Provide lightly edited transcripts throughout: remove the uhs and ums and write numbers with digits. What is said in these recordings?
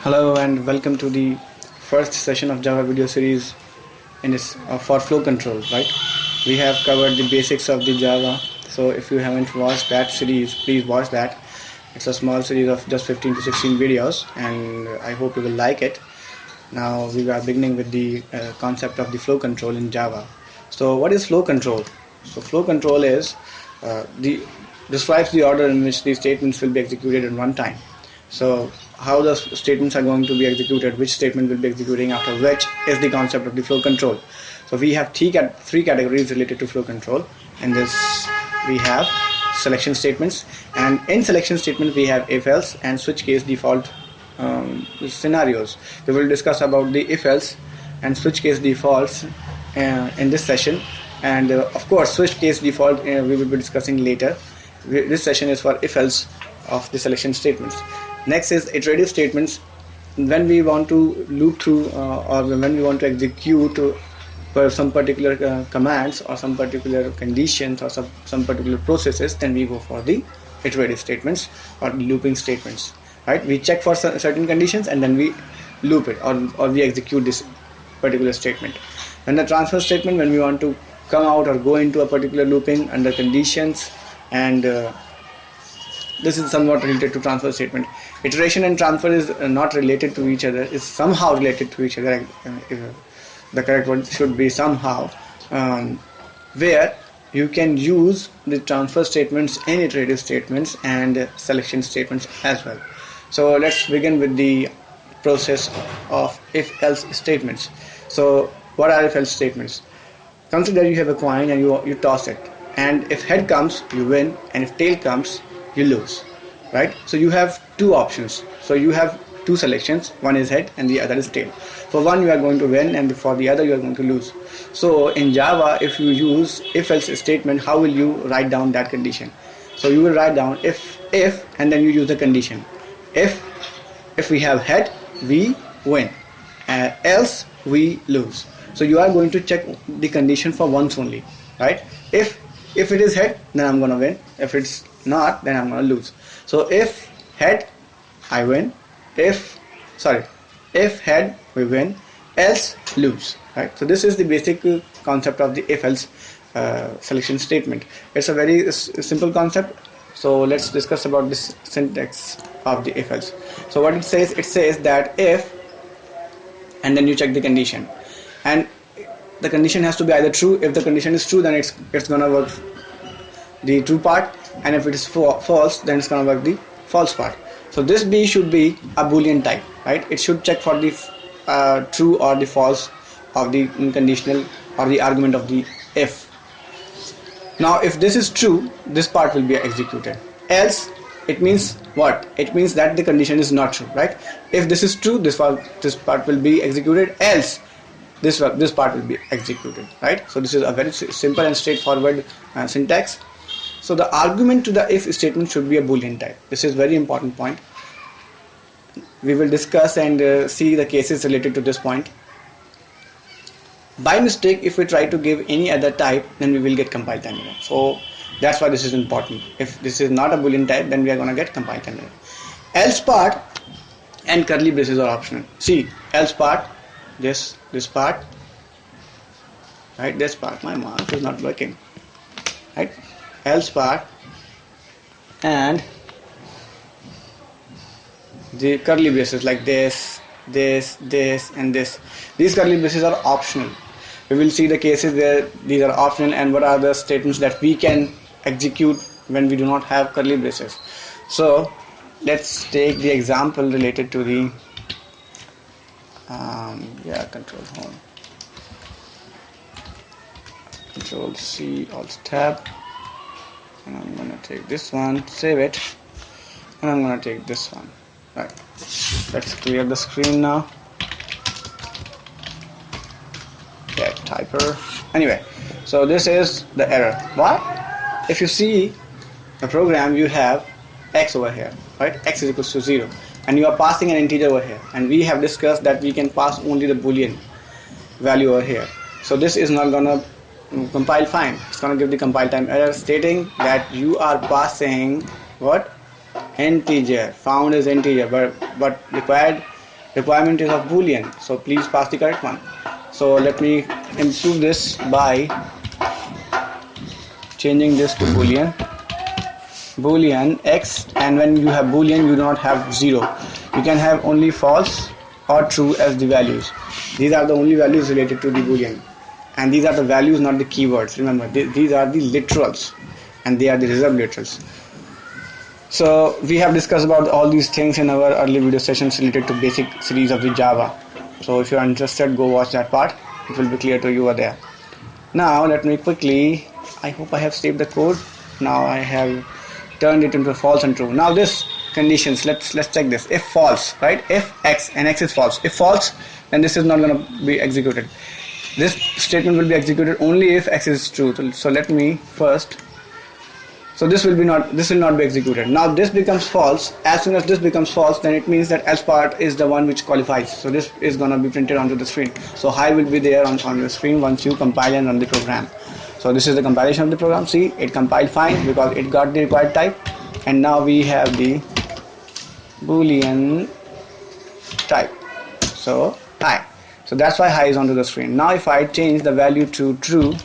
Hello and welcome to the first session of Java video series in this for flow control. Right, we have covered the basics of the Java. So if you haven't watched that series, please watch that. It's a small series of just 15 to 16 videos, and I hope you will like it. Now we are beginning with the concept of the flow control in Java. So what is flow control? So flow control is describes the order in which the statements will be executed in runtime. So how the statements are going to be executed, which statement will be executing after which, is the concept of the flow control. So we have three categories related to flow control. In this we have selection statements, and in selection statement we have if else and switch case default scenarios. We will discuss about the if else and switch case defaults in this session, and of course switch case default we will be discussing later. This session is for if else of the selection statements. Next is iterative statements. When we want to loop through or when we want to execute for some particular commands or some particular conditions or some particular processes, then we go for the iterative statements or looping statements. Right? We check for certain conditions and then we loop it, or we execute this particular statement. Then the transfer statement, when we want to come out or go into a particular looping under conditions, and this is somewhat related to transfer statement. Iteration and transfer is not related to each other, is somehow related to each other. The correct word should be somehow, where you can use the transfer statements in iterative statements and selection statements as well. So let's begin with the process of if else statements. So what are if else statements? Consider you have a coin and you toss it, and if head comes you win, and if tail comes you lose. Right? So you have two options. So you have two selections, one is head and the other is tail. For one you are going to win, and for the other you are going to lose. So in Java, if you use if else statement, how will you write down that condition? So you will write down if and then you use the condition. If we have head, we win, else we lose. So you are going to check the condition for once only. Right? If it is head, then I'm gonna win. If it's not, then I'm gonna lose. So if head, I win. If head, we win, else lose. Right? So this is the basic concept of the if else selection statement. It's a very simple concept. So let's discuss about this syntax of the if else. So what it says that if, and then you check the condition, and the condition has to be either true. If the condition is true, then it's gonna work the true part, and if it is false, then it's gonna work the false part. So this B should be a boolean type, right? It should check for the true or the false of the conditional or the argument of the if. Now if this is true, this part will be executed. Else, it means what? It means that the condition is not true, right? If this is true, this part will be executed. Else, this part will be executed. Right? So this is a very simple and straightforward syntax. So the argument to the if statement should be a boolean type. This is very important point. We will discuss and see the cases related to this point. By mistake, if we try to give any other type, then we will get compile time error. So that's why this is important. If this is not a boolean type, then we are going to get compile time error. Else part and curly braces are optional. See, else part, this part, right? This part, my mouse is not working, right? Else part and the curly braces like this, and this. These curly braces are optional. We will see the cases where these are optional and what are the statements that we can execute when we do not have curly braces. So let's take the example related to the control home, control C, alt tab, and I'm gonna take this one, save it, and I'm gonna take this one. Right, let's clear the screen now. Get typer. Anyway, so this is the error. Why? If you see the program, you have x over here, right? X is equals to 0, and you are passing an integer over here, and we have discussed that we can pass only the boolean value over here. So this is not gonna compile fine. It's gonna give the compile time error stating that you are passing what? Integer. Found is integer, but required requirement is of boolean, so please pass the correct one. So let me improve this by changing this to boolean x, and when you have boolean you do not have 0, you can have only false or true as the values. These are the only values related to the boolean, and these are the values, not the keywords. Remember, these are the literals and they are the reserved literals. So we have discussed about all these things in our early video sessions related to basic series of the Java. So if you are interested, go watch that part, it will be clear to you over there. Now let me quickly, I hope I have saved the code. Now I have turned it into false and true. Now this conditions, let's check this. If false, right, if x and x is false, if false, then this is not going to be executed. This statement will be executed only if x is true. So let me first, so this will not be executed. Now this becomes false. As soon as this becomes false, then it means that else part is the one which qualifies. So this is going to be printed onto the screen. So hi will be there on your screen once you compile and run the program. So this is the compilation of the program. See, it compiled fine because it got the required type, and now we have the boolean type. So hi. So that's why hi is onto the screen. Now if I change the value to true,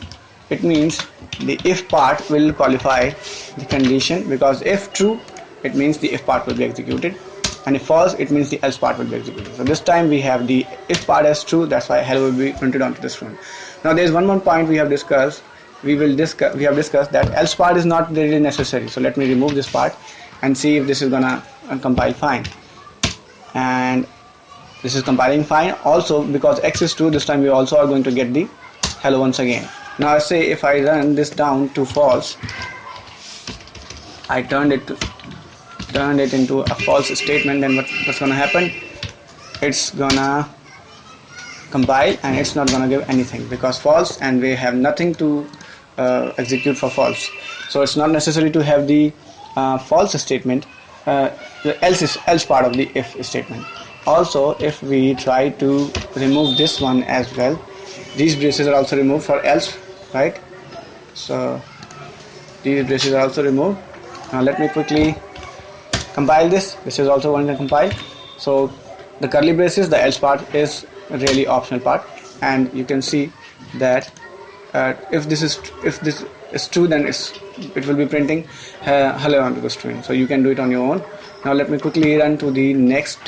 it means the if part will qualify the condition, because if true, it means the if part will be executed, and if false, it means the else part will be executed. So this time we have the if part as true, that's why hello will be printed onto the screen. Now there is one more point we have discussed. We have discussed that else part is not really necessary. So let me remove this part and see if this is gonna compile fine. And this is compiling fine. Also, because x is true, this time we also are going to get the hello once again. Now say if I run this down to false, I turned it into a false statement, then what's gonna happen? It's gonna compile and it's not gonna give anything because false, and we have nothing to execute for false. So it's not necessary to have the false statement, the else part of the if statement. Also, if we try to remove this one as well, these braces are also removed for else, right? So these braces are also removed. Now let me quickly compile this. This is also going to compile. So the curly braces, the else part is a really optional part, and you can see that if this is true, then it will be printing hello onto the screen. So you can do it on your own. Now let me quickly run to the next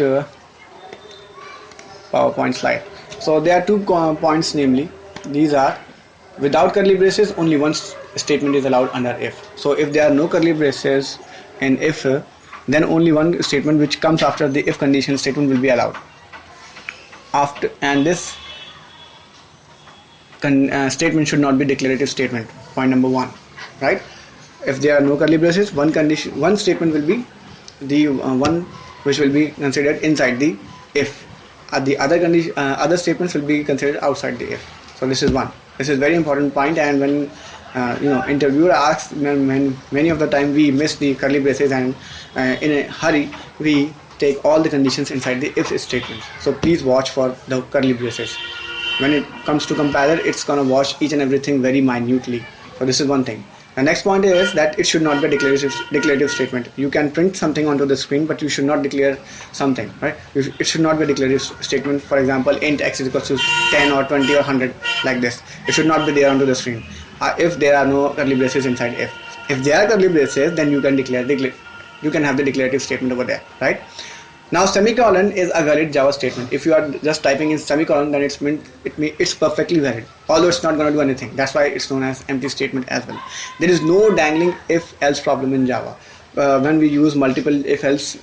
PowerPoint slide. So there are 2 points, namely these are without curly braces, only one statement is allowed under if. So if there are no curly braces in if, then only one statement which comes after the if condition statement will be allowed. And this statement should not be declarative statement. Point number 1, right? If there are no curly braces, one statement will be the one which will be considered inside the if. The other statements will be considered outside the if. So this is one. This is very important point, and when interviewer asks, when many of the time we miss the curly braces, and in a hurry we take all the conditions inside the if statement. So please watch for the curly braces. When it comes to compiler, it's gonna watch each and everything very minutely. So this is one thing. The next point is that it should not be a declarative statement. You can print something onto the screen, but you should not declare something, right? It should not be a declarative statement. For example, int x is equals to 10 or 20 or 100, like this. It should not be there onto the screen if there are no curly braces inside if. If there are curly braces, then you can you can have the declarative statement over there, right? Now semicolon is a valid Java statement. If you are just typing in semicolon, then it's perfectly valid, although it's not going to do anything. That's why it's known as empty statement as well. There is no dangling if else problem in Java. When we use multiple if else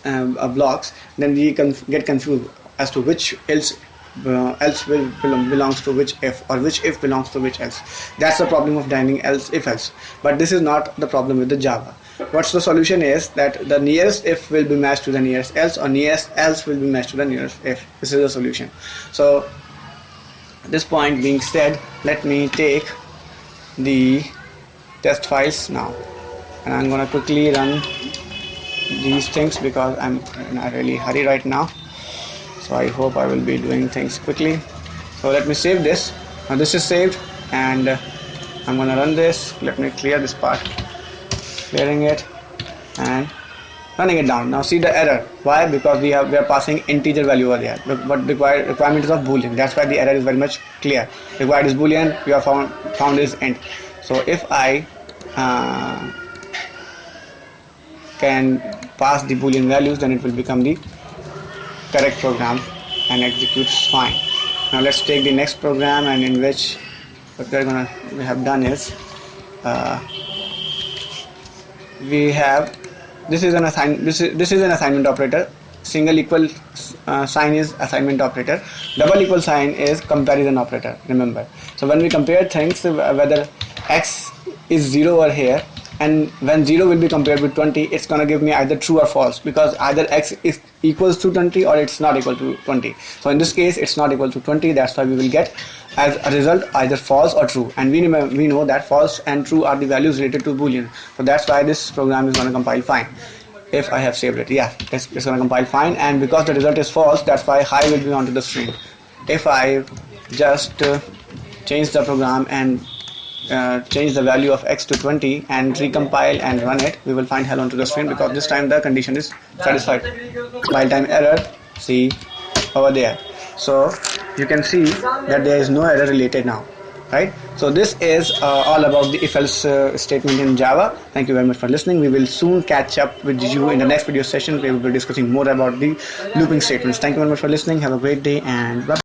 blocks, then we get confused as to which else belongs to which if, or which if belongs to which else. That's the problem of dangling else if else. But this is not the problem with the Java. What's the solution is that the nearest if will be matched to the nearest else, or nearest else will be matched to the nearest if. This is the solution. So this point being said, let me take the test files now, and I'm gonna quickly run these things because I'm in a really hurry right now. So I hope I will be doing things quickly. So let me save this. Now this is saved, and I'm gonna run this. Let me clear this part, clearing it, and running it down. Now see the error. Why? Because we are passing integer value over there. But requirement is of boolean. That's why the error is very much clear. Required is boolean. We are found is int. So if I can pass the boolean values, then it will become the correct program and executes fine. Now let's take the next program, and in which what we have done is we have this is an assignment operator. Single equal sign is assignment operator. Double equal sign is comparison operator. Remember. So when we compare things, whether x is 0 over here, and when 0 will be compared with 20, it's gonna give me either true or false, because either x is equals to 20 or it's not equal to 20. So in this case, it's not equal to 20. That's why we will get as a result either false or true, and we know that false and true are the values related to boolean. So that's why this program is gonna compile fine. If I have saved it, yeah, it's gonna compile fine, and because the result is false, that's why hi will be onto the screen. If I just change the program and change the value of x to 20 and recompile and run it, we will find hello onto the screen, because this time the condition is satisfied. While time error, see over there. So you can see that there is no error related now, right? So this is all about the if else statement in Java. Thank you very much for listening. We will soon catch up with you in the next video session. We will be discussing more about the looping statements. Thank you very much for listening. Have a great day, and bye.